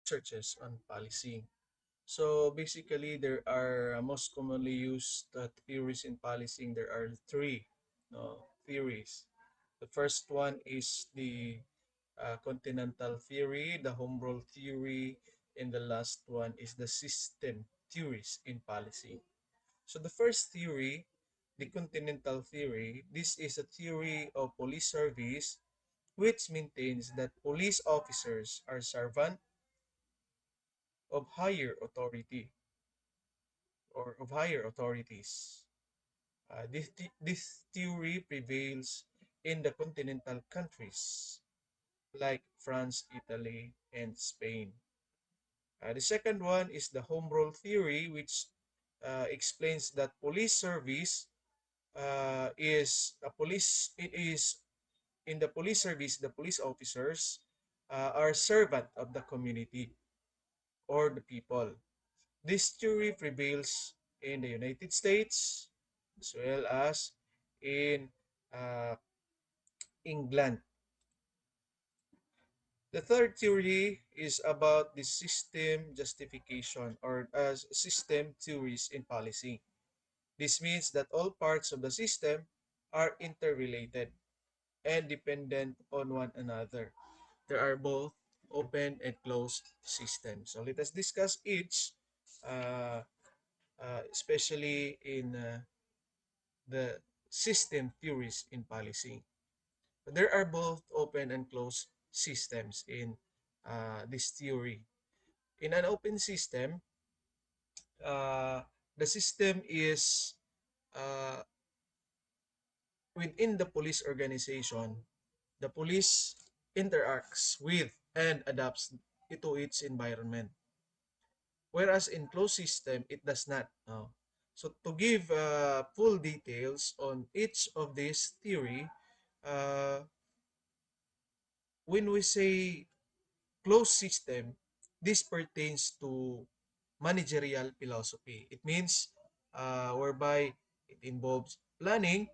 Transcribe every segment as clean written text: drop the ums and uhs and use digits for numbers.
researches on policing. So basically, there are most commonly used theories in policing. There are three theories. The first one is the Continental Theory, the Home Rule Theory, and the last one is the System Theories in Policing. So the first theory, the Continental Theory, this is a theory of police service which maintains that police officers are servant of higher authority or of higher authorities. This theory prevails in the continental countries like France, Italy, and Spain. The second one is the home rule theory, which explains that police service is a police. It is in the police service. The police officers are servant of the community or the people. This theory prevails in the United States as well as in uh, England. The third theory is about the system justification or as system theories in policy. This means that all parts of the system are interrelated and dependent on one another. There are both open and closed systems. So let us discuss each, uh, especially in the system theories in policy. There are both open and closed systems in this theory. In an open system, uh, the system is uh, within the police organization. The police interacts with and adapts to its environment. Whereas in closed system, it does not. So to give full details on each of this theory, uh, when we say closed system, this pertains to managerial philosophy. It means whereby it involves planning,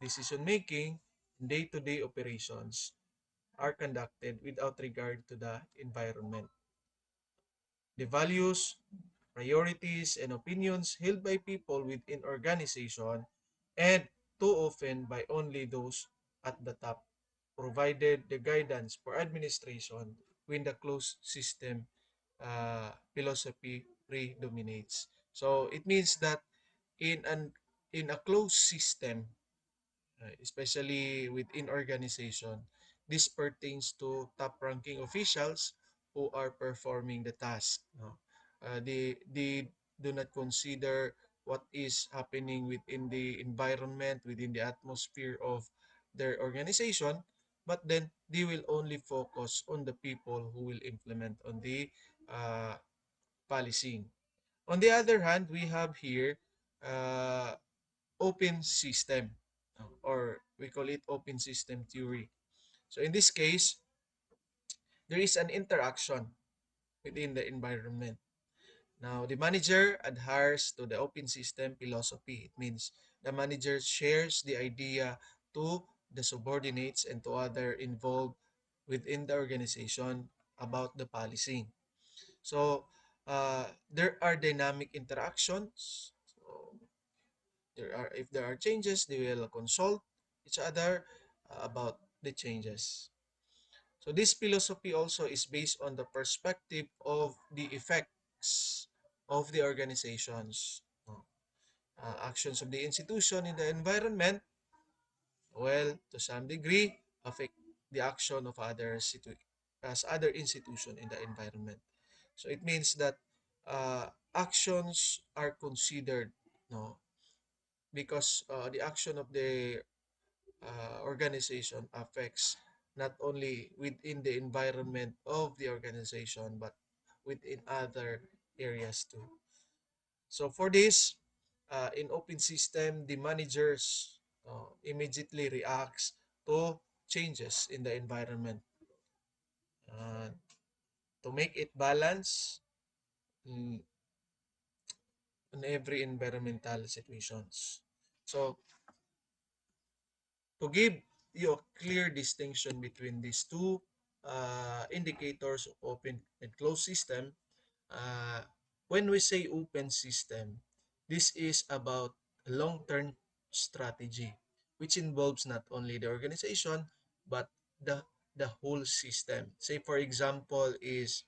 decision making, day-to-day operations are conducted without regard to the environment. The values, priorities, and opinions held by people within organization and too often by only those at the top provided the guidance for administration when the closed system philosophy predominates. So it means that in an in a closed system, especially within organization, this pertains to top-ranking officials who are performing the task. No? They do not consider what is happening within the environment, within the atmosphere of their organization, but then they will only focus on the people who will implement on the uh, policing. On the other hand, we have here uh, open system or we call it open system theory. So in this case, there is an interaction within the environment. Now, the manager adheres to the open system philosophy. It means the manager shares the idea to the subordinates and to other involved within the organization about the policy. So, there are dynamic interactions. So, if there are changes, they will consult each other about the changes. So this philosophy also is based on the perspective of the effects of the organizations, actions of the institution in the environment, well, to some degree, affect the action of as other institution in the environment. So it means that actions are considered, no, because the action of the organization affects not only within the environment of the organization but within other areas too. So for this, in open system, the managers immediately reacts to changes in the environment uh, to make it balance in, in every environmental situations. So to give you a clear distinction between these two, indicators of open and closed system. Uh, when we say open system, this is about long-term strategy, which involves not only the organization but the the whole system. Say for example is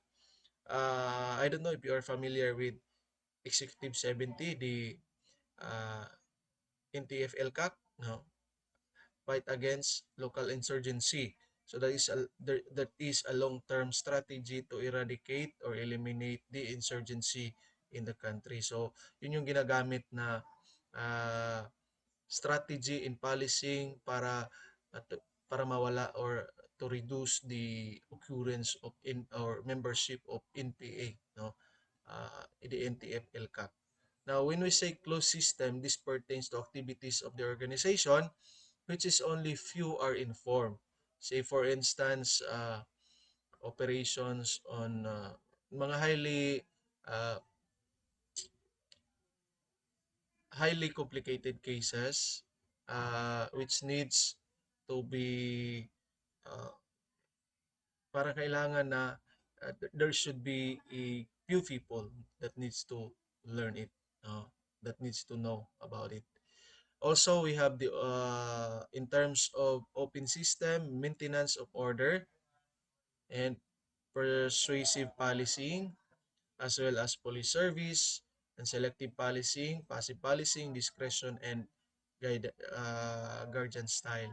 I don't know if you are familiar with Executive 70, the uh, NTF LCAC, no, fight against local insurgency. So that is a long-term strategy to eradicate or eliminate the insurgency in the country. So yun yung ginagamit na uh, strategy in policing para mawala or to reduce the occurrence of in or membership of NPA, no, the NTF LCAC. Now, when we say closed system, this pertains to activities of the organization which is only few are informed. Say for instance, operations on mga uh, highly complicated cases which needs to be uh, para kailangan na there should be a few people that needs to learn it, uh, that needs to know about it. Also, we have the in terms of open system, maintenance of order, and persuasive policing, as well as police service, and selective policing, passive policing, discretion, and guardian style.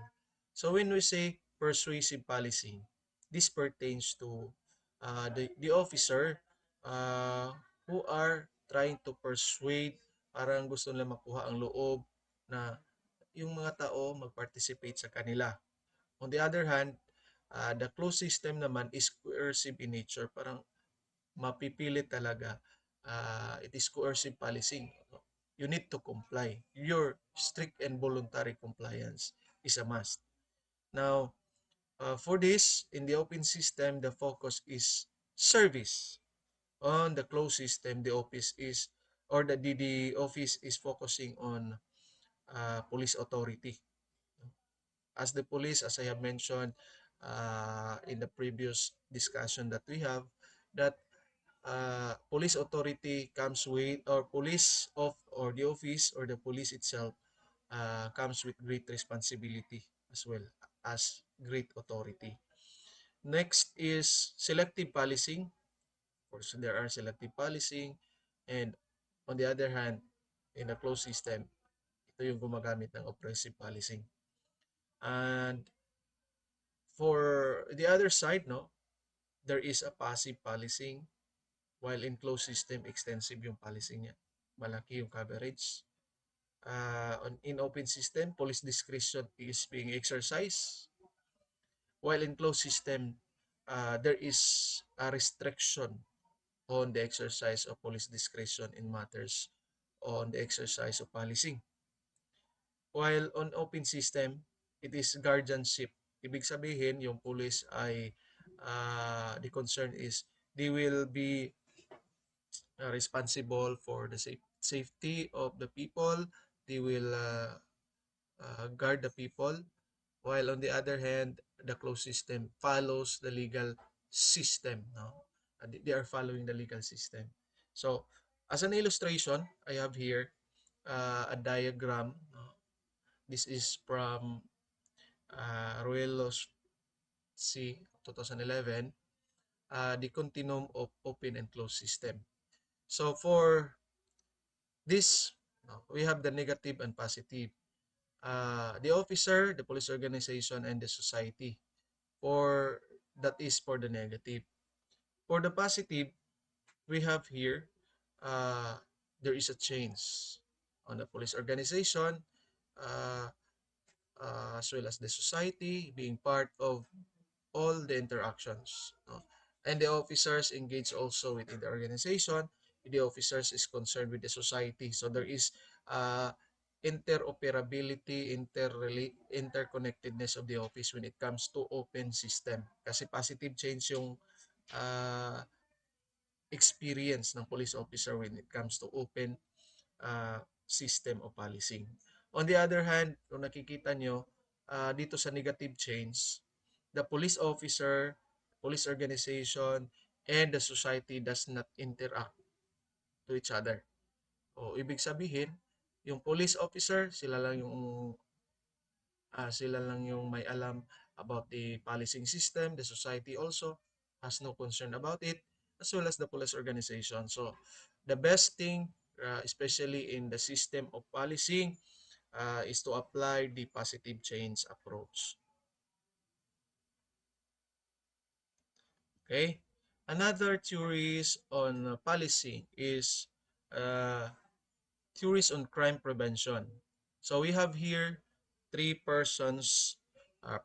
So when we say persuasive policing, this pertains to the officer who are trying to persuade, parang gusto nila makuha ang loob na yung mga tao mag-participate sa kanila. On the other hand, the closed system naman is coercive in nature. Parang mapipilit talaga. It is coercive policing. You need to comply. Your strict and voluntary compliance is a must. Now, for this, in the open system, the focus is service. On the closed system, the office is or the office is focusing on police authority. As the police, as I have mentioned in the previous discussion that we have, that police authority comes with, or police of, or the office or the police itself comes with great responsibility as well as great authority. Next is selective policing. Of course, there are selective policing, and on the other hand, in a closed system, ito yung gumagamit ng oppressive policing. And for the other side, no, there is a passive policing, while in closed system, extensive yung policing niya. Malaki yung coverage. In open system, police discretion is being exercised, while in closed system, there is a restriction on the exercise of police discretion in matters on the exercise of policing. While on open system, it is guardianship. Ibig sabihin, yung police ay, the concern is, they will be responsible for the safety of the people. They will guard the people. While on the other hand, the closed system follows the legal system. No? They are following the legal system. So, as an illustration, I have here a diagram. No? This is from Ruelos C. 2011, the continuum of open and closed system. So, for this, no, we have the negative and positive. The officer, the police organization, and the society. For that is for the negative. For the positive, we have here there is a change on the police organization, uh, as well as the society being part of all the interactions. No? And the officers engage also within the organization. The officers is concerned with the society. So there is uh, interoperability, interconnectedness of the office when it comes to open system. Kasi positive change yung uh, experience ng police officer when it comes to open system of policing. On the other hand, kung nakikita nyo, dito sa negative change, the police officer police organization, and the society does not interact to each other. O ibig sabihin, yung police officer, sila lang yung may alam about the policing system. The society also has no concern about it, as well as the police organization. So the best thing, especially in the system of policing, is to apply the positive change approach. Okay? Another theories on policing is uh, theories on crime prevention. So we have here three persons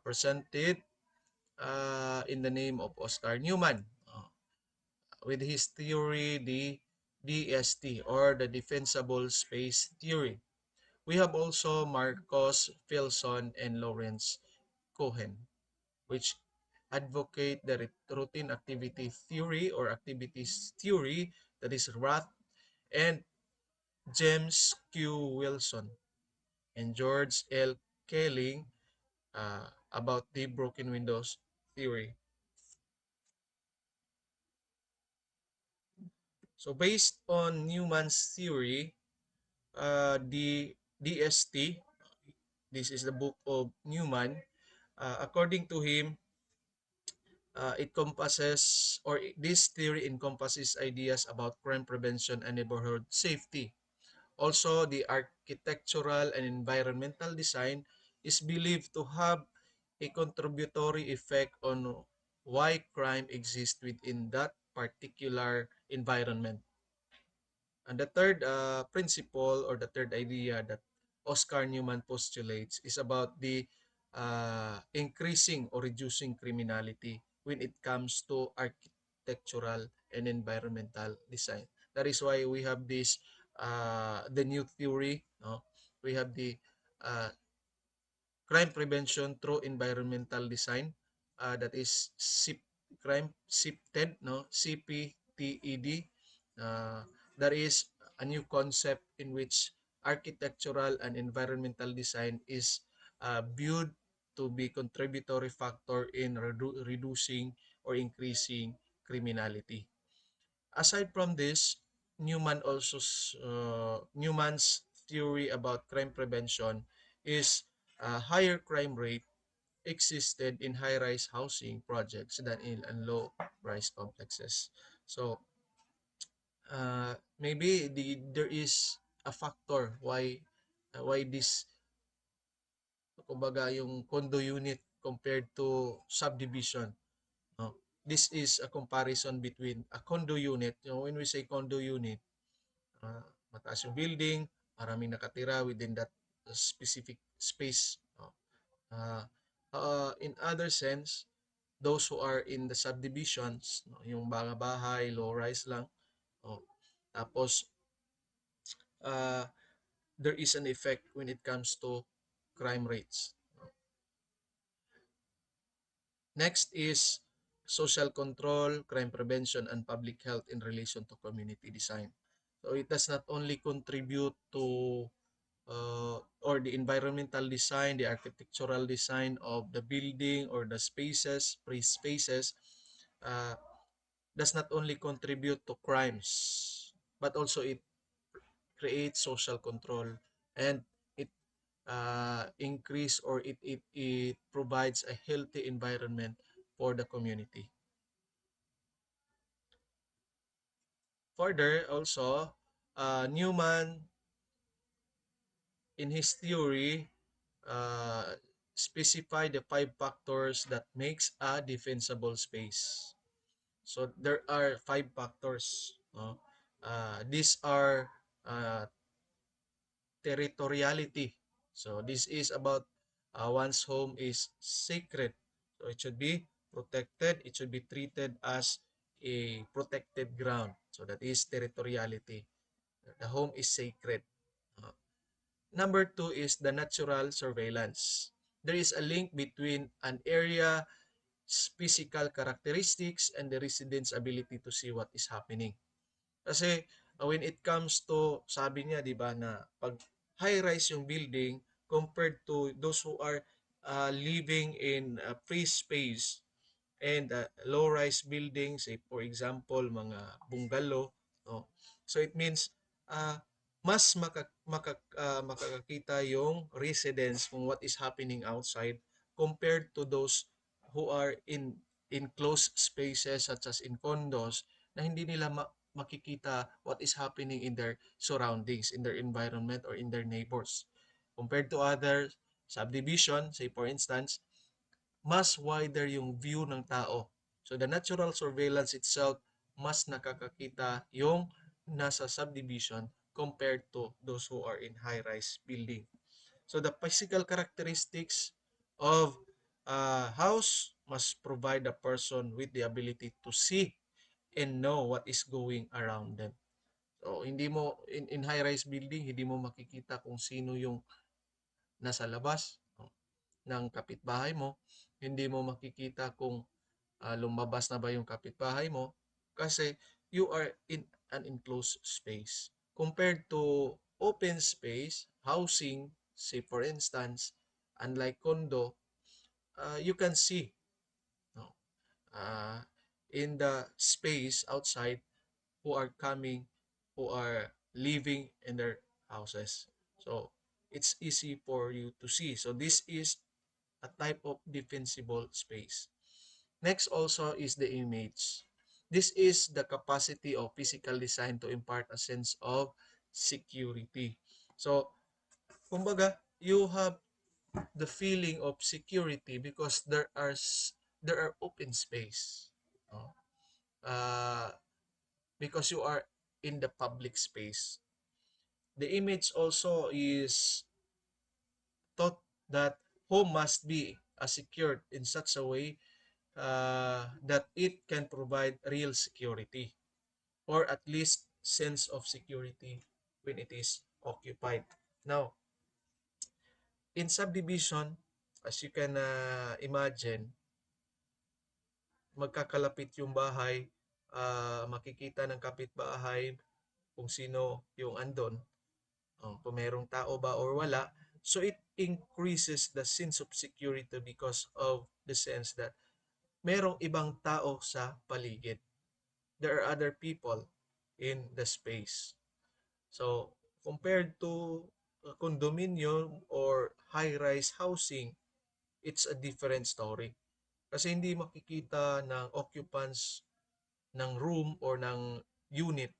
presented in the name of Oscar Newman with his theory, the DST or the Defensible Space Theory. We have also Marcos Filson and Lawrence Cohen, which advocate the routine activity theory or activities theory, that is Roth, and James Q. Wilson and George L. Kelly about the broken windows theory. So based on Newman's theory, the DST, this is the book of Newman, according to him, it encompasses, or this theory encompasses ideas about crime prevention and neighborhood safety. Also, the architectural and environmental design is believed to have a contributory effect on why crime exists within that particular environment. And the third principle or the third idea that Oscar Newman postulates is about the increasing or reducing criminality when it comes to architectural and environmental design. That is why we have this the new theory. No, we have the uh, crime prevention through environmental design. That is crime CPTED, no, CPTED. Uh, that is a new concept in which architectural and environmental design is viewed to be contributory factor in reducing or increasing criminality. Aside from this, Newman's theory about crime prevention is a higher crime rate existed in high-rise housing projects than in low-rise complexes. So maybe there is a factor why this, kumbaga, yung condo unit compared to subdivision. No? This is a comparison between a condo unit. You know, when we say condo unit, mataas yung building, maraming nakatira within that specific space. No? Uh, in other sense, those who are in the subdivisions, no, yung mga bahay, low-rise lang, no? Tapos, uh, there is an effect when it comes to crime rates. Next is social control, crime prevention, and public health in relation to community design. So it does not only contribute to or the environmental design, the architectural design of the building or the spaces, spaces, uh, does not only contribute to crimes, but also it creates social control, and it increase, or it provides a healthy environment for the community. Further, also, Newman, in his theory, uh, specify the five factors that makes a defensible space. So there are five factors. No? These are territoriality. So this is about one's home is sacred. So it should be protected. It should be treated as a protected ground. So that is territoriality. The home is sacred. Uh, Number two is the natural surveillance. There is a link between an area's physical characteristics and the residents' ability to see what is happening. Kasi when it comes to, sabi niya, di ba, na pag high-rise yung building compared to those who are living in free space, and low-rise buildings, say for example, mga bungalow, no? So it means uh, mas makakakita yung residents kung what is happening outside compared to those who are in closed spaces such as in condos na hindi nila makikita what is happening in their surroundings, in their environment or in their neighbors. Compared to other subdivision, say for instance, mas wider yung view ng tao. So the natural surveillance itself, mas nakakakita yung nasa subdivision compared to those who are in high-rise building. So the physical characteristics of a house must provide a person with the ability to see and know what is going around them. So hindi mo in high-rise building, hindi mo makikita kung sino yung nasa labas ng kapitbahay mo. Hindi mo makikita kung lumabas na ba yung kapitbahay mo kasi you are in an enclosed space. Compared to open space, housing, say for instance, unlike condo, you can see, no, uh, in the space outside who are coming, who are living in their houses. So it's easy for you to see. So this is a type of defensible space. Next also is the image. This is the capacity of physical design to impart a sense of security. So, kumbaga, you have the feeling of security because there are open space. No? Uh, because you are in the public space. The image also is taught that home must be secured in such a way that it can provide real security or at least sense of security when it is occupied. Now, in subdivision, as you can imagine, magkakalapit yung bahay, makikita ng kapitbahay kung sino yung andon, kung merong tao ba or wala. So it increases the sense of security because of the sense that merong ibang tao sa paligid. There are other people in the space. So, compared to condominium or high-rise housing, it's a different story. Kasi hindi makikita ng occupants ng room or ng unit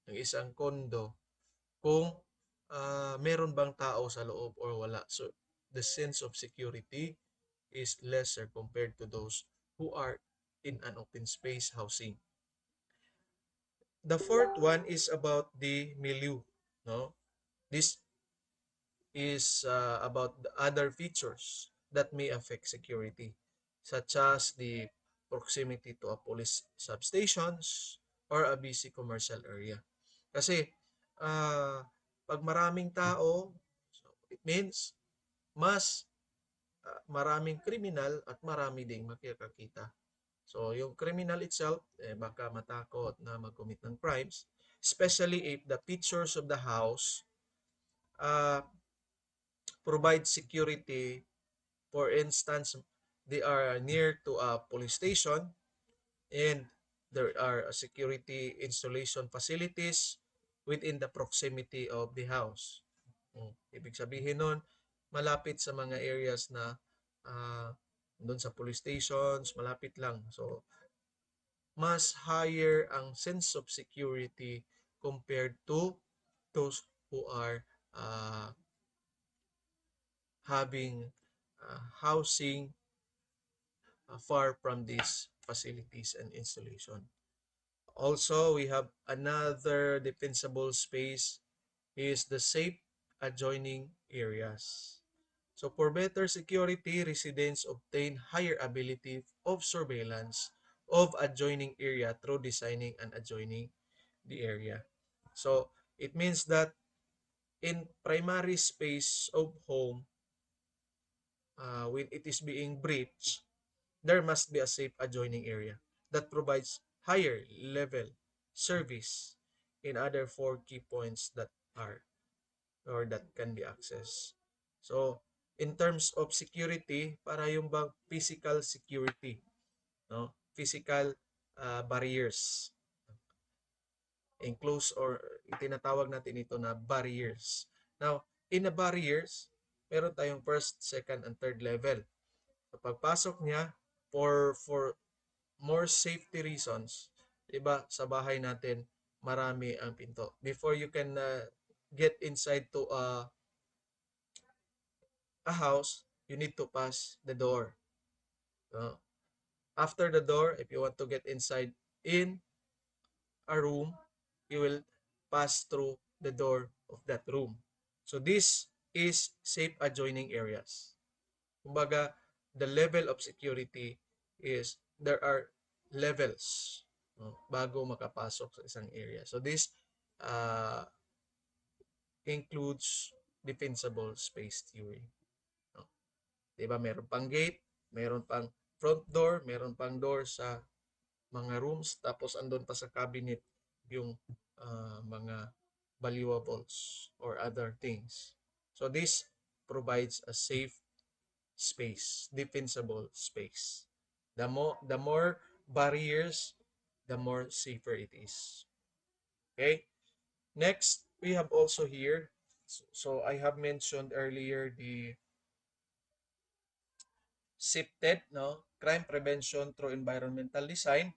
ng isang condo kung meron bang tao sa loob or wala. So, the sense of security is lesser compared to those who are in an open space housing. The fourth one is about the milieu. No? This is about the other features that may affect security, such as the proximity to a police substations or a busy commercial area. Kasi pag maraming tao, so it means mas maraming kriminal at marami ding makikakita. So yung criminal itself, baka matakot na mag-commit ng crimes, especially if the features of the house uh, provide security. For instance, they are near to a police station and there are security installation facilities within the proximity of the house. Ibig sabihin nun, malapit sa mga areas na doon sa police stations, malapit lang. So, mas higher ang sense of security compared to those who are having housing far from these facilities and installation. Also, we have another defensible space is the safe adjoining areas. So for better security, residents obtain higher ability of surveillance of adjoining area through designing and adjoining the area. So it means that in primary space of home, when it is being breached, there must be a safe adjoining area that provides higher level service in other four key points that are or that can be accessed. So, in terms of security, para yung bang physical security. no? Physical barriers. Enclosed or itinatawag natin ito na barriers. Now, in the barriers, meron tayong first, second, and third level. So, pagpasok niya, for more safety reasons, diba, sa bahay natin, marami ang pinto. Before you can get inside to a house, you need to pass the door. So, after the door, if you want to get inside in a room, you will pass through the door of that room. So this is safe adjoining areas. Kumbaga, the level of security is there are levels, no, bago makapasok sa isang area. So this uh, includes defensible space theory. No? Diba, meron pang gate, meron pang front door, meron pang door sa mga rooms, tapos andun pa sa cabinet yung mga valuables or other things. So this provides a safe space, defensible space. The more barriers, the more safer it is. Okay? Next, we have also here, so I have mentioned earlier the SIPTED, no? Crime Prevention through Environmental Design.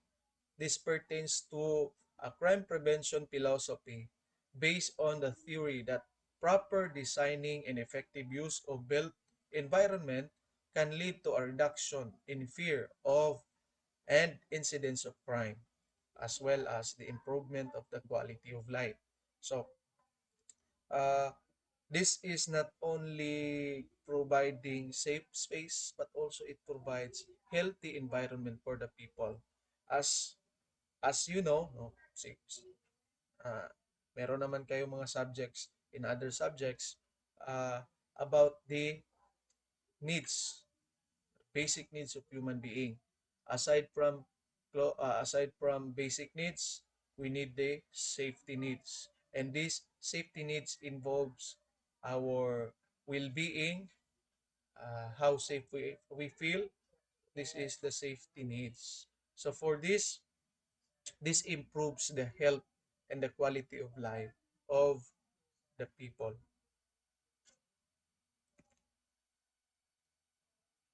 This pertains to a crime prevention philosophy based on the theory that proper designing and effective use of built environment can lead to a reduction in fear of and incidence of crime, as well as the improvement of the quality of life. So, uh, this is not only providing safe space, but also it provides healthy environment for the people. As as you know, no, uh, meron naman kayong mga subjects in other subjects uh, about the needs, basic needs of human being. Aside from basic needs, we need the safety needs, and these safety needs involves our well-being, how safe we feel. This is the safety needs. So for this improves the health and the quality of life of the people.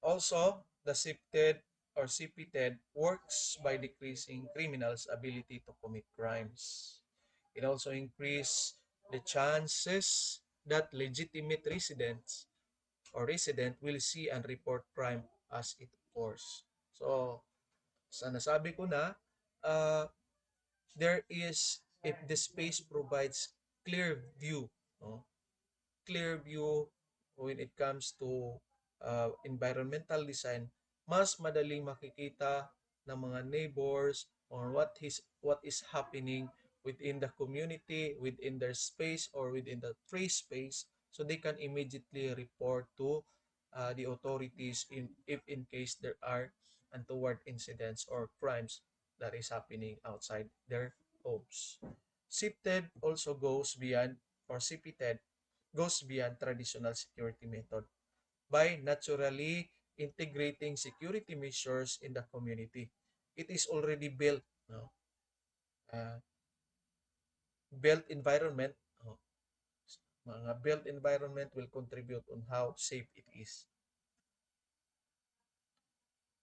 Also, the CPTED or CPTED works by decreasing criminals' ability to commit crimes. It also increases the chances that legitimate residents or resident will see and report crime as it occurs. So, sa nasabi ko na, uh, there is, if the space provides clear view, no? Clear view when it comes to environmental design, mas madaling makikita ng mga neighbors or what is happening within the community, within their space or within the free space, so they can immediately report to the authorities if in case there are untoward incidents or crimes that is happening outside their homes. CPTED also goes beyond, or CPTED goes beyond traditional security method by naturally integrating security measures in the community. It is already built, no? Uh, built environment, no? Mga built environment will contribute on how safe it is.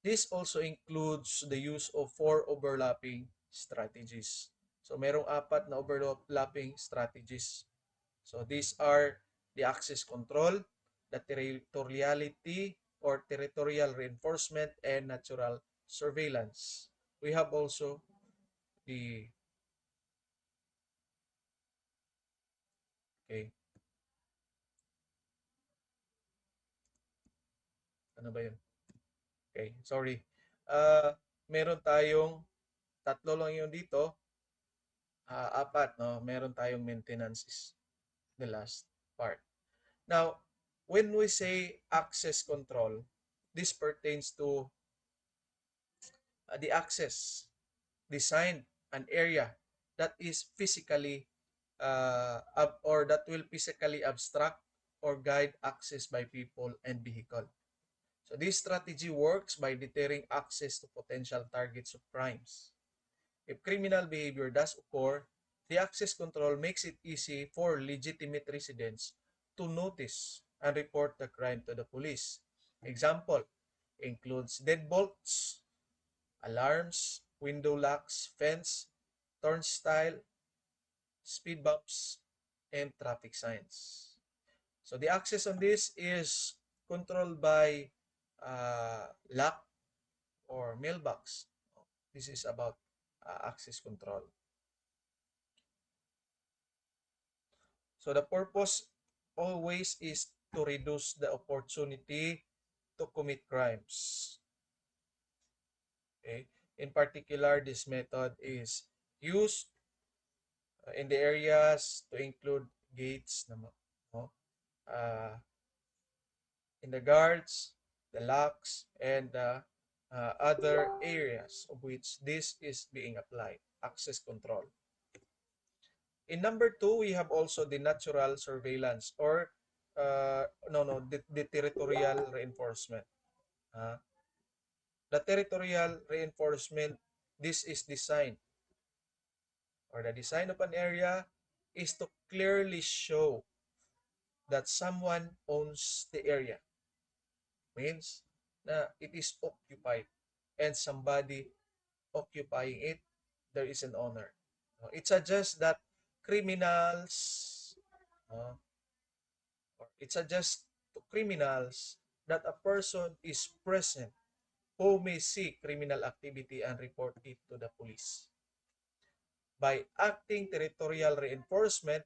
This also includes the use of 4 overlapping strategies. So merong 4 na overlapping strategies. So these are the access control, the territoriality or territorial reinforcement, and natural surveillance. We have also the, okay, ano ba yun? Okay, sorry. Meron tayong tatlo lang yun dito, 4, no? Meron tayong maintenance is the last part. Now, when we say access control, this pertains to the access design an area that is physically or that will physically obstruct or guide access by people and vehicle. So this strategy works by deterring access to potential targets of crimes. If criminal behavior does occur, the access control makes it easy for legitimate residents to notice and report the crime to the police. Example includes deadbolts, alarms, window locks, fence, turnstile, speed bumps, and traffic signs. So the access on this is controlled by lock or mailbox. This is about access control. So the purpose always is to reduce the opportunity to commit crimes. Okay? In particular, this method is used in the areas to include gates, no? uh, in the guards, the locks, and the other areas of which this is being applied, access control. In number two, we have also the natural surveillance or the territorial reinforcement. Uh, the territorial reinforcement, this is designed, or the design of an area is to clearly show that someone owns the area. Means na it is occupied and somebody occupying it, there is an owner. It suggests that criminals, uh, or it suggests to criminals that a person is present who may see criminal activity and report it to the police. By acting territorial reinforcement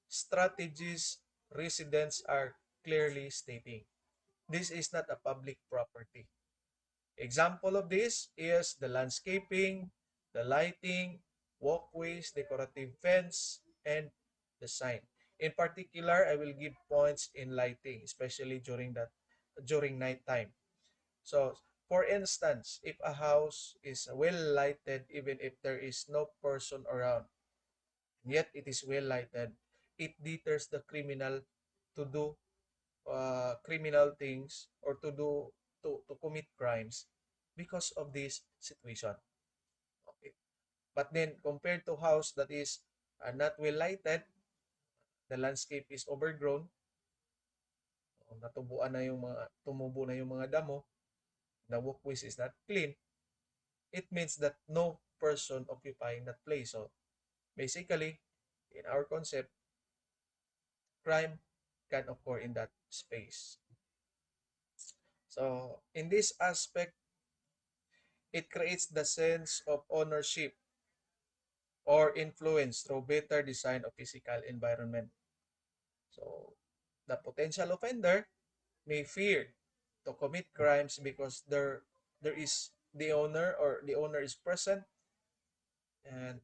strategies, residents are clearly stating, this is not a public property. Example of this is the landscaping, the lighting, walkways, decorative fence, and the sign. In particular, I will give points in lighting, especially during nighttime. So, for instance, if a house is well lighted, even if there is no person around, yet it is well lighted, it deters the criminal to do criminal things or to commit crimes because of this situation. Okay. But then compared to house that is not well lighted, the landscape is overgrown, tumubo na yung mga damo, the walkways is not clean, it means that no person occupying that place. So basically, in our concept, crime can occur in that space. So in this aspect, it creates the sense of ownership or influence through better design of physical environment. So the potential offender may fear to commit crimes because there is the owner is present, and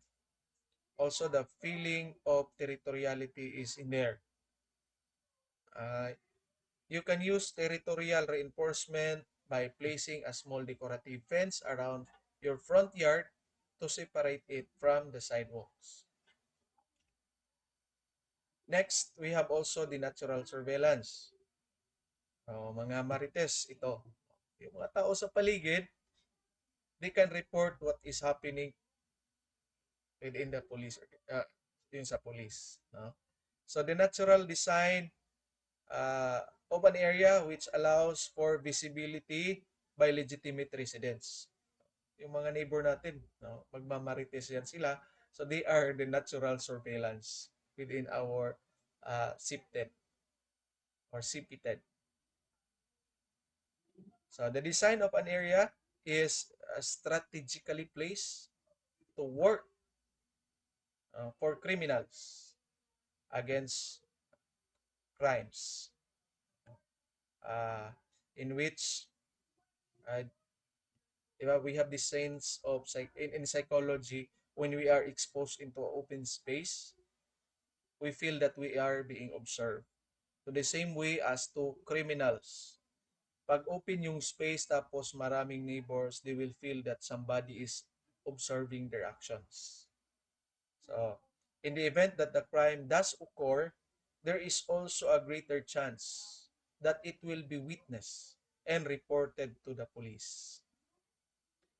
also the feeling of territoriality is in there. Uh, you can use territorial reinforcement by placing a small decorative fence around your front yard to separate it from the sidewalks. Next, we have also the natural surveillance. Mga marites ito. Yung mga tao sa paligid, they can report what is happening within the police, yun sa police. No? So the natural design uh, of an area which allows for visibility by legitimate residents. Yung mga neighbor natin, no? Magmamarites yan sila. So they are the natural surveillance within our SIPTED or CPTED. So the design of an area is strategically placed to work for criminals against crimes, uh, in which uh, we have the sense of in psychology, when we are exposed into open space, we feel that we are being observed. So the same way as to criminals. Pag open yung space tapos maraming neighbors, they will feel that somebody is observing their actions. So, in the event that the crime does occur, there is also a greater chance that it will be witnessed and reported to the police.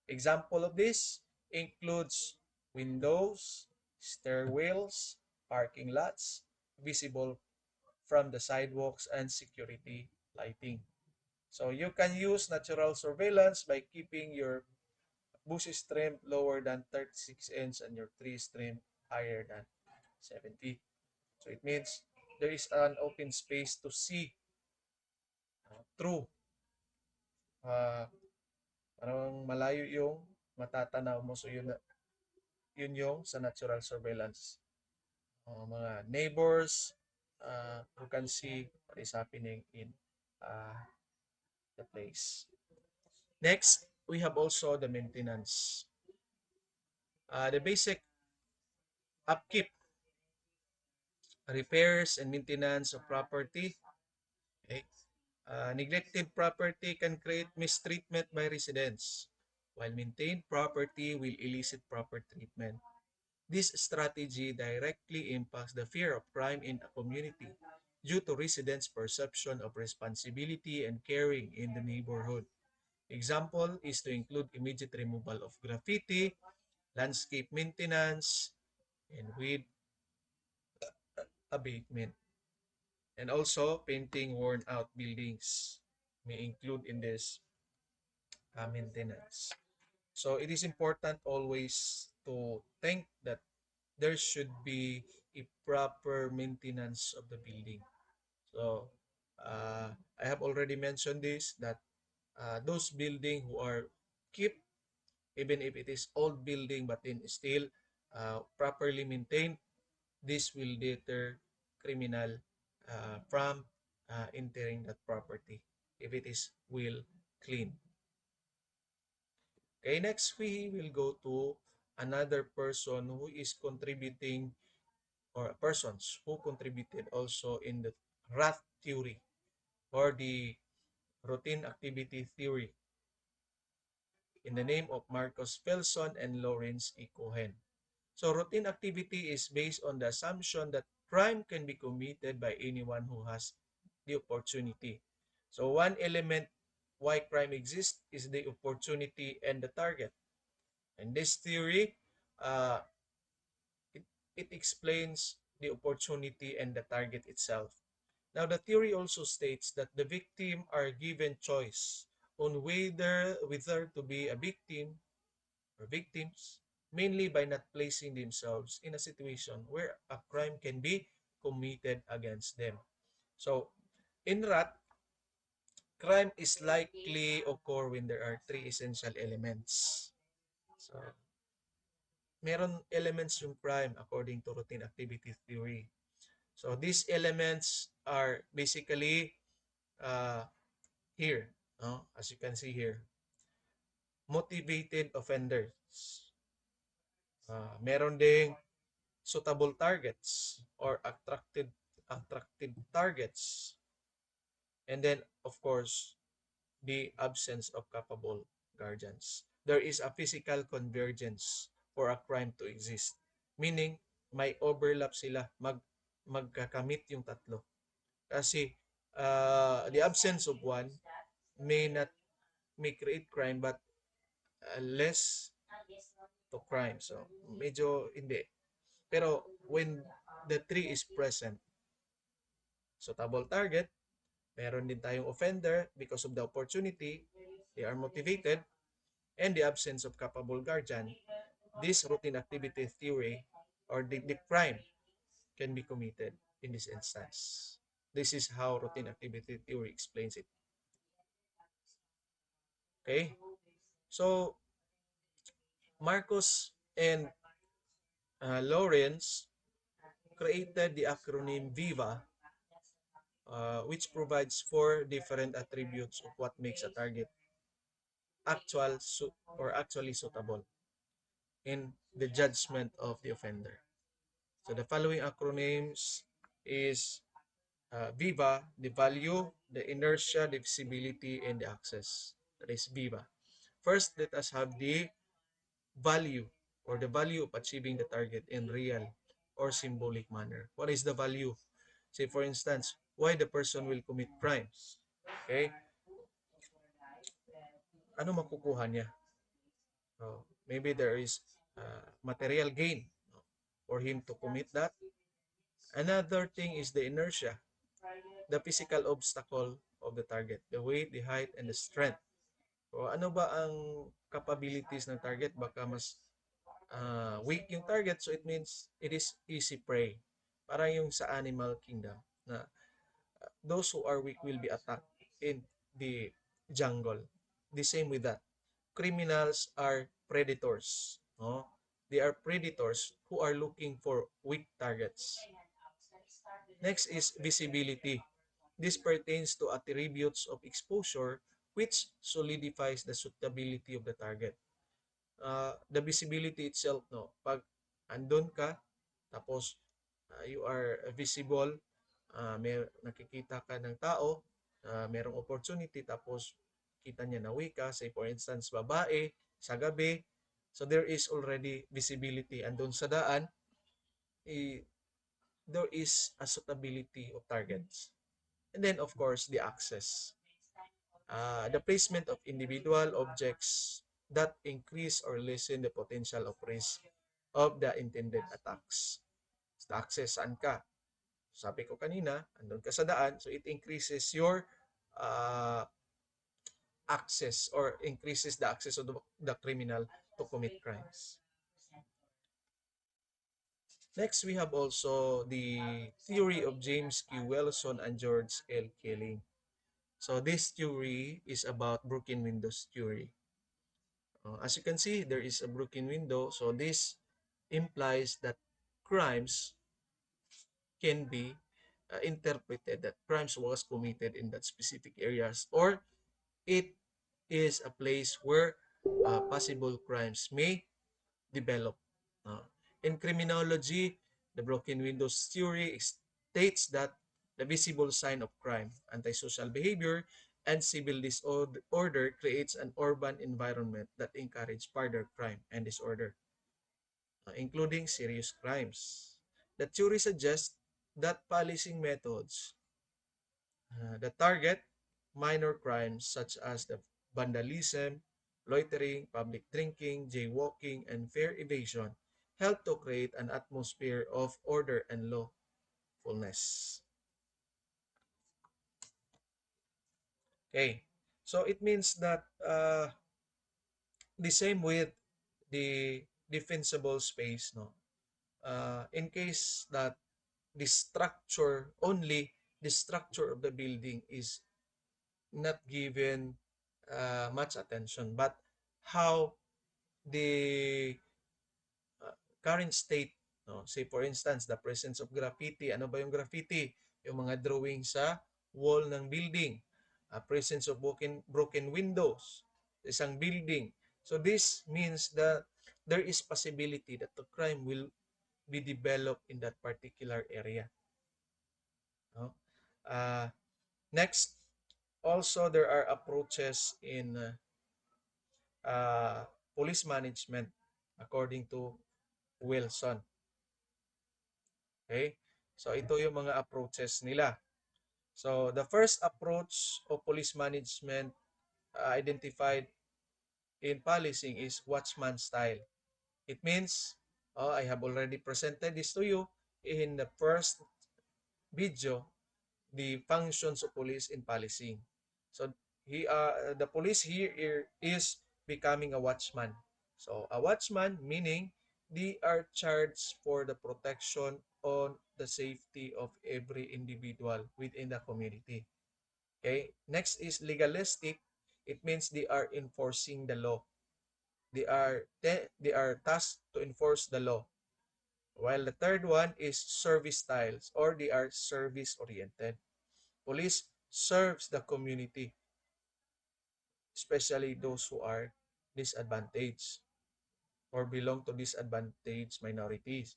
Example of this includes windows, stairwells, parking lots, visible from the sidewalks, and security lighting. So you can use natural surveillance by keeping your bushes trimmed lower than 36 inch and your trees trimmed higher than 70. So it means there is an open space to see through. Uh, Parang malayo yung matatanaw mo. So yun yung sa natural surveillance. Mga neighbors who can see what is happening in uh, the place. Next, we have also the maintenance. The basic upkeep, repairs, and maintenance of property. Okay? Neglected property can create mistreatment by residents, while maintained property will elicit proper treatment. This strategy directly impacts the fear of crime in a community due to residents' perception of responsibility and caring in the neighborhood. Example is to include immediate removal of graffiti, landscape maintenance, and weed abatement. And also, painting worn out buildings may include in this maintenance. So it is important always to think that there should be a proper maintenance of the building. So I have already mentioned this that those building who are kept, even if it is old building but then still properly maintained, this will deter criminal from entering that property if it is well clean. Okay, next we will go to another person who is contributing, or persons who contributed also in the RAT theory or the routine activity theory, in the name of Marcus Felson and Lawrence E. Cohen. So routine activity is based on the assumption that crime can be committed by anyone who has the opportunity. So one element why crime exists is the opportunity and the target. And this theory, uh, it, it explains the opportunity and the target itself. Now, the theory also states that the victim are given choice on whether to be a victim or victims, mainly by not placing themselves in a situation where a crime can be committed against them. So, in RAT, crime is likely occur when there are three essential elements. So, meron elements yung crime according to routine activity theory. So, these elements are basically here, no? As you can see here, motivated offenders. Meron ding suitable targets or attractive targets. And then, of course, the absence of capable guardians. There is a physical convergence for a crime to exist. Meaning, may overlap sila, magkakamit yung tatlo. Kasi the absence of one may create crime but less to crime. So, medyo hindi. Pero when the three is present, suitable target, meron din tayong offender because of the opportunity, they are motivated, and the absence of capable guardian, this routine activity theory or the crime can be committed in this instance. This is how routine activity theory explains it. Okay? So, Marcus and Lawrence created the acronym VIVA, which provides four different attributes of what makes a target actually suitable in the judgment of the offender. So the following acronyms is VIVA, the value, the inertia, the visibility, and the access. That is VIVA. First, let us have the value, or the value of achieving the target in real or symbolic manner. What is the value? Say for instance, why the person will commit crimes. Okay? ano makukuha niya. So, maybe there is material gain, no, for him to commit that. Another thing is the inertia, the physical obstacle of the target, the weight, the height, and the strength. So, ano ba ang capabilities ng target? Baka mas weak yung target, so it means it is easy prey. Para yung sa animal kingdom na those who are weak will be attacked in the jungle. The same with that. Criminals are predators. No? They are predators who are looking for weak targets. Next is visibility. This pertains to attributes of exposure which solidifies the suitability of the target. The visibility itself, no, pag andun ka, tapos you are visible, may nakikita ka ng tao, merong opportunity, tapos kita niya na ka, say for instance, babae, sa gabi, so there is already visibility. Andun sa daan, there is a suitability of targets. And then, of course, the access. The placement of individual objects that increase or lessen the potential of risk of the intended attacks. The access, saan ka? Sabi ko kanina, andun ka sa daan, so it increases your uh, access or increases the access of the criminal to commit crimes. Next, we have also the theory of James Q. Wilson and George L. Kelly. So this theory is about broken windows theory. As you can see, there is a broken window. So this implies that crimes can be interpreted that crimes was committed in that specific areas, or it is a place where possible crimes may develop. In criminology, the broken windows theory states that the visible sign of crime, antisocial behavior, and civil disorder creates an urban environment that encourages further crime and disorder, including serious crimes. The theory suggests that policing methods that target minor crimes such as the vandalism, loitering, public drinking, jaywalking, and fare evasion help to create an atmosphere of order and lawfulness. Okay, so it means that the same with the defensible space, no? In case that the structure of the building is not given much attention, but how the current state, no? Say for instance, the presence of graffiti. Ano ba yung graffiti? Yung mga drawing sa wall ng building. Presence of broken windows sa isang building. So this means that there is possibility that the crime will be developed in that particular area. No? Next, also there are approaches in police management according to Wilson. Okay? So ito yung mga approaches nila. So the first approach of police management identified in policing is Watchman Style. It means, I have already presented this to you in the first video, the functions of police in policing. So the police here is becoming a watchman. So a watchman meaning they are charged for the protection on the safety of every individual within the community. Okay. Next is legalistic. It means they are enforcing the law. They are tasked to enforce the law. While the third one is service styles, or they are service oriented. Police serves the community, especially those who are disadvantaged or belong to disadvantaged minorities.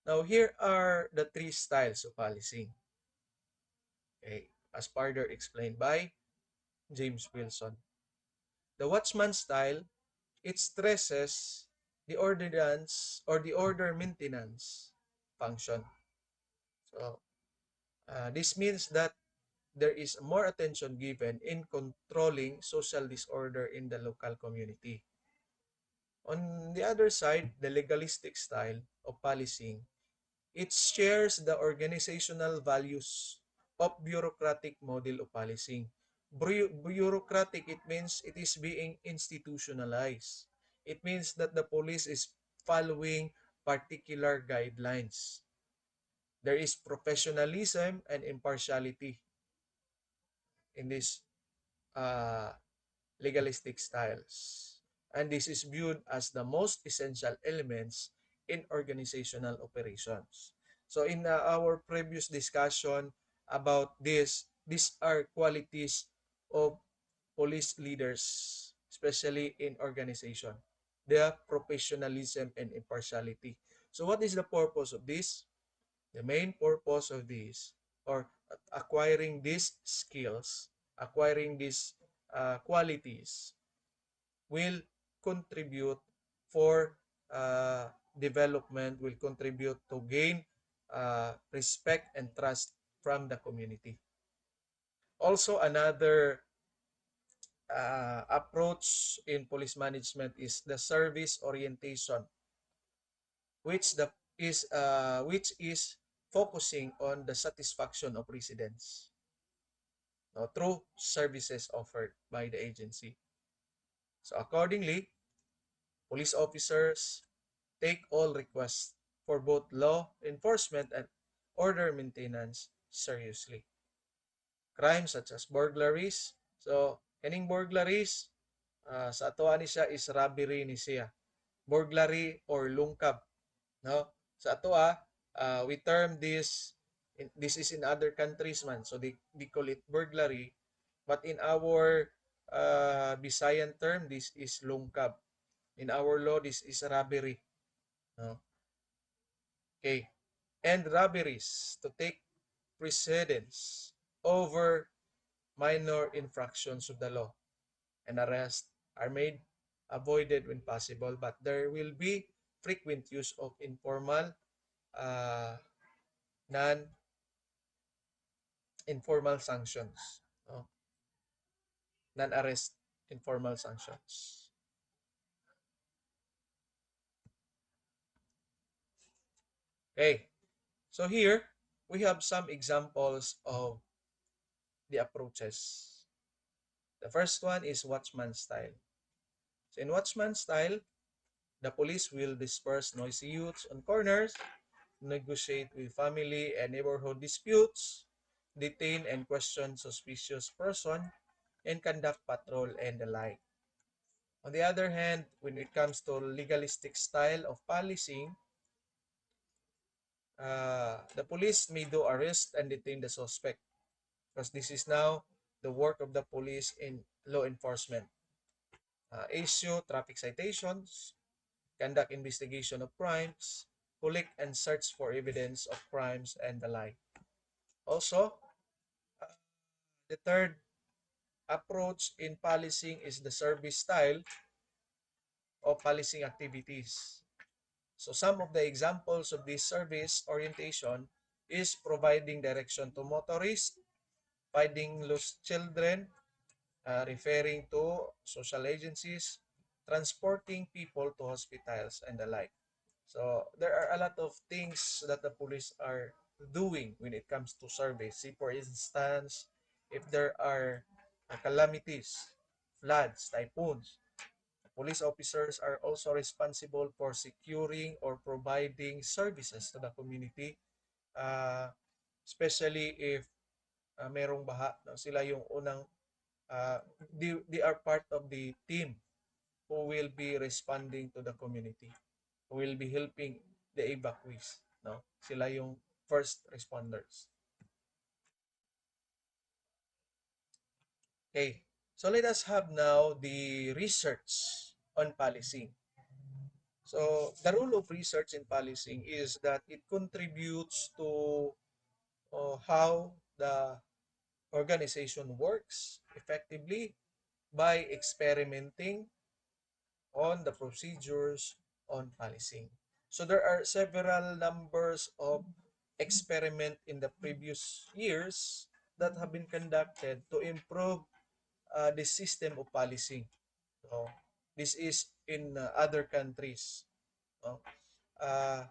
Now, here are the three styles of policing. Okay, as further explained by James Wilson. The watchman style, it stresses the ordinance or the order maintenance function. So, this means that there is more attention given in controlling social disorder in the local community. On the other side, the legalistic style of policing, it shares the organizational values of bureaucratic model of policing. Bureaucratic, it means it is being institutionalized. It means that the police is following particular guidelines. There is professionalism and impartiality in this uh, legalistic styles. And this is viewed as the most essential elements in organizational operations. So in our previous discussion about this, these are qualities of police leaders, especially in organization. The professionalism and impartiality. So what is the purpose of this? The main purpose of this, or acquiring these skills, acquiring these qualities, will contribute for development, will contribute to gain respect and trust from the community. Also, another approach in police management is the service orientation, which is focusing on the satisfaction of residents, through services offered by the agency. So accordingly, police officers take all requests for both law enforcement and order maintenance seriously. Crimes such as burglaries. So, kaning burglaries, sa atoa ni siya is robbery ni siya. Burglary or lungkab. No? Sa atoa, we term this is in other countries man. So, they call it burglary. But in our Visayan term, this is lungkab. In our law, this is robbery. No? Okay. And robberies to take precedence over minor infractions of the law, and arrest are made avoided when possible, but there will be frequent use of informal, uh, non-informal sanctions, no? Non-arrest informal sanctions. Okay, so here we have some examples of the approaches. The first one is Watchman Style. So in Watchman Style, the police will disperse noisy youths on corners, negotiate with family and neighborhood disputes, detain and question suspicious person, and conduct patrol and the like. On the other hand, when it comes to legalistic style of policing, the police may do arrest and detain the suspect, because this is now the work of the police in law enforcement. Issue traffic citations, conduct investigation of crimes, collect and search for evidence of crimes, and the like. Also, uh, the third approach in policing is the service style of policing activities. So some of the examples of this service orientation is providing direction to motorists, finding lost children, referring to social agencies, transporting people to hospitals, and the like. So there are a lot of things that the police are doing when it comes to surveys. See, for instance, if there are calamities, floods, typhoons, police officers are also responsible for securing or providing services to the community, uh, especially if merong baha. No? Sila yung unang, they are part of the team who will be responding to the community, who will be helping the evacuees. No? Sila yung first responders. Okay, so let us have now the research on policing. So the role of research in policing is that it contributes to how the organization works effectively by experimenting on the procedures on policing. So there are several numbers of experiment in the previous years that have been conducted to improve the system of policing. So, this is in other countries. No? Uh,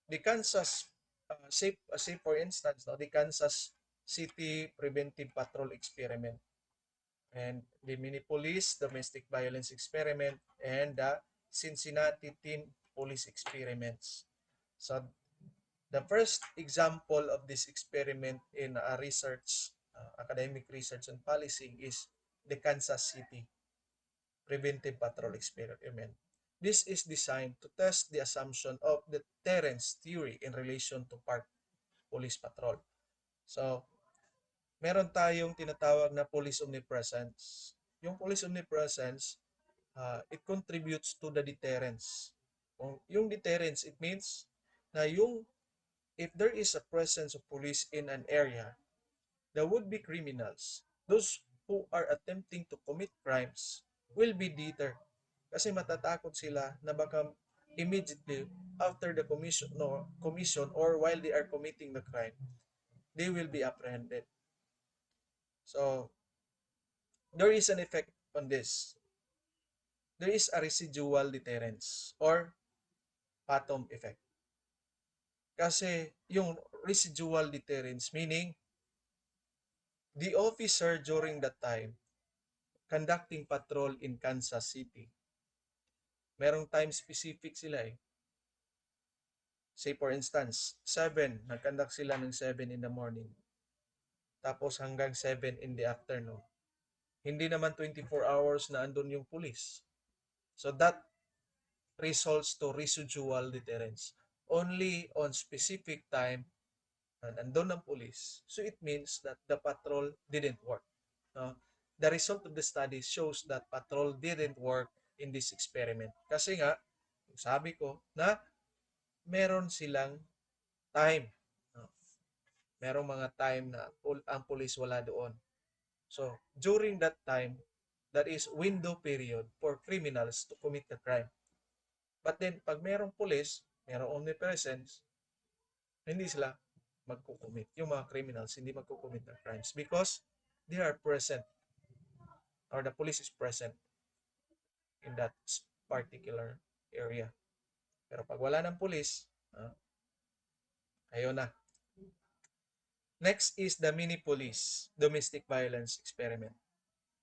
the Kansas, say for instance, no, the Kansas City Preventive Patrol Experiment and the Minneapolis Domestic Violence Experiment and the Cincinnati Teen Police Experiments. So the first example of this experiment in research, academic research and policing is the Kansas City Preventive Patrol Experiment. This is designed to test the assumption of the deterrence theory in relation to park police patrol. So, meron tayong tinatawag na police omnipresence. Yung police omnipresence, it contributes to the deterrence. Yung deterrence, it means na yung if there is a presence of police in an area, the would-be criminals, those who are attempting to commit crimes, will be deterred. Kasi matatakot sila na baka immediately after the commission or while they are committing the crime, they will be apprehended. So, there is an effect on this. There is a residual deterrence or phantom effect. Kasi yung residual deterrence, meaning the officer during that time conducting patrol in Kansas City, merong time specific sila eh. Say for instance, 7, nag-conduct sila ng 7 in the morning. Tapos hanggang 7 in the afternoon. Hindi naman 24 hours na andun yung police. So that results to residual deterrence. Only on specific time na nandun ang police. So it means that the patrol didn't work. No? The result of the study shows that patrol didn't work in this experiment. Kasi nga, sabi ko na meron silang time. No? Merong mga time na ang police wala doon. So, during that time, that is window period for criminals to commit the crime. But then, pag merong police, merong omnipresence, hindi sila magkukumit. Yung mga criminals, hindi magkukumit ng crimes because they are present or the police is present in that particular area. Pero pag wala ng police, ayun na. Next is the mini-police domestic violence experiment.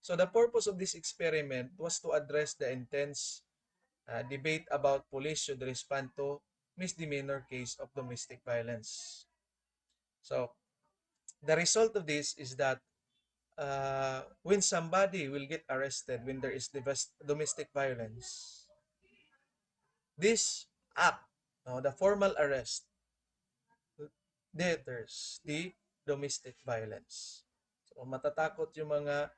So the purpose of this experiment was to address the intense debate about police should respond to misdemeanor case of domestic violence. So the result of this is that when somebody will get arrested when there is domestic violence, this act, the formal arrest, deters the domestic violence. So matatakot yung mga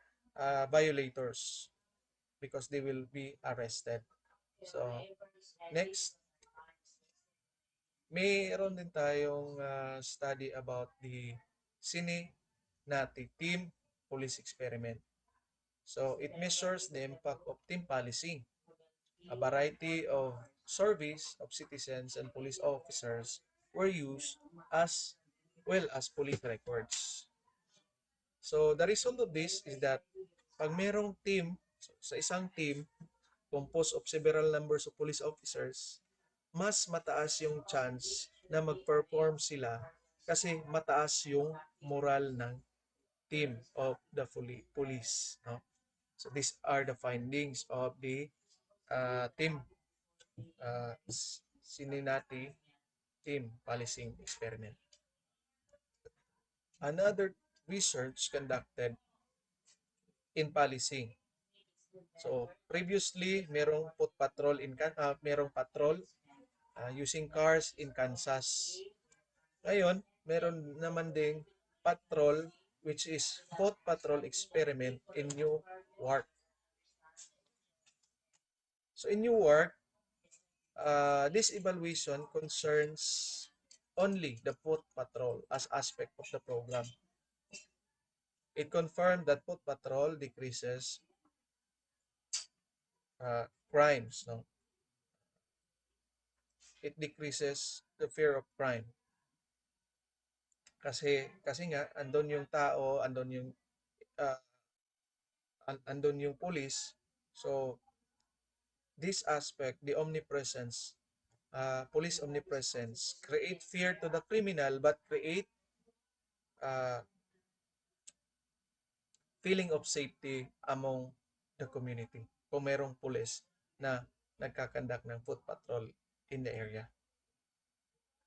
violators because they will be arrested. So, next, mayroon din tayong study about the Cine team police experiment. So, it measures the impact of team policing. A variety of surveys of citizens and police officers were used as well as police records. So, the result of this is that pag merong team, sa isang team, composed of several numbers of police officers, mas mataas yung chance na mag-perform sila kasi mataas yung moral ng team of the police. No? So these are the findings of the team Cincinnati team policing experiment. Another research conducted in policing. So previously merong foot patrol merong patrol using cars in Kansas. Ngayon, meron naman ding patrol which is foot patrol experiment in Newark. So in Newark, this evaluation concerns only the foot patrol as aspect of the program. It confirmed that foot patrol decreases crimes. No? It decreases the fear of crime. Kasi nga andon yung tao, andon yung uh, andon yung police. So this aspect, the omnipresence, police omnipresence, create fear to the criminal but create uh, feeling of safety among the community. Kung merong police na nagkakandak ng foot patrol in the area.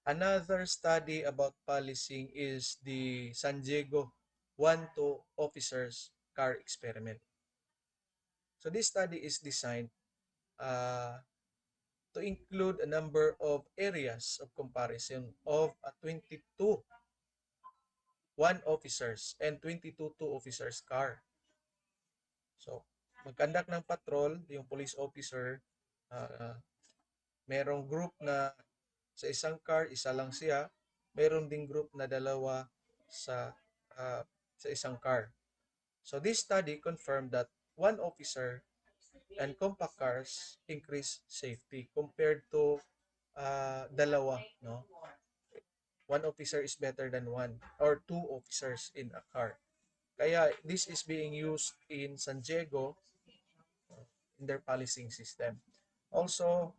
Another study about policing is the San Diego 1-2 officers car experiment. So this study is designed uh, to include a number of areas of comparison of a 22 1 officers and 22 2 officers car. So, mag-conduct ng patrol, yung police officer, uh, merong group na sa isang car, isa lang siya. Meron ding group na dalawa sa uh, sa isang car. So this study confirmed that one officer and compact cars increase safety compared to dalawa, no? One officer is better than one or two officers in a car. Kaya this is being used in San Diego in their policing system. Also,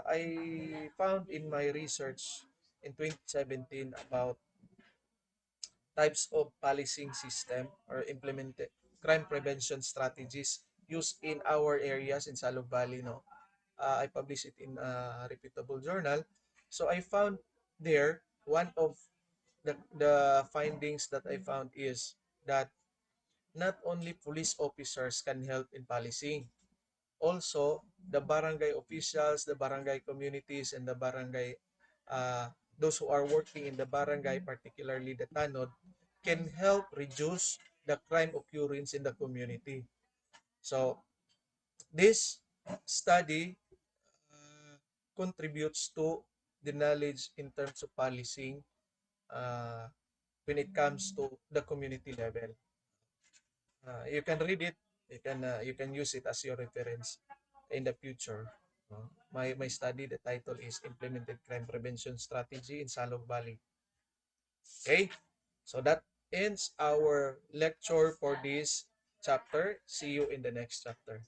I found in my research in 2017 about types of policing system or implemented crime prevention strategies used in our areas in Salog Valley. No, I published it in a reputable journal. So I found there one of the findings that I found is that not only police officers can help in policing, also the barangay officials, the barangay communities, and the barangay, those who are working in the barangay, particularly the tanod, can help reduce the crime occurrence in the community. So this study uh, contributes to the knowledge in terms of policing uh, when it comes to the community level. You can read it. You can use it as your reference in the future. My study, the title is Implemented Crime Prevention Strategy in Salog Valley. Okay, so that ends our lecture for this chapter. See you in the next chapter.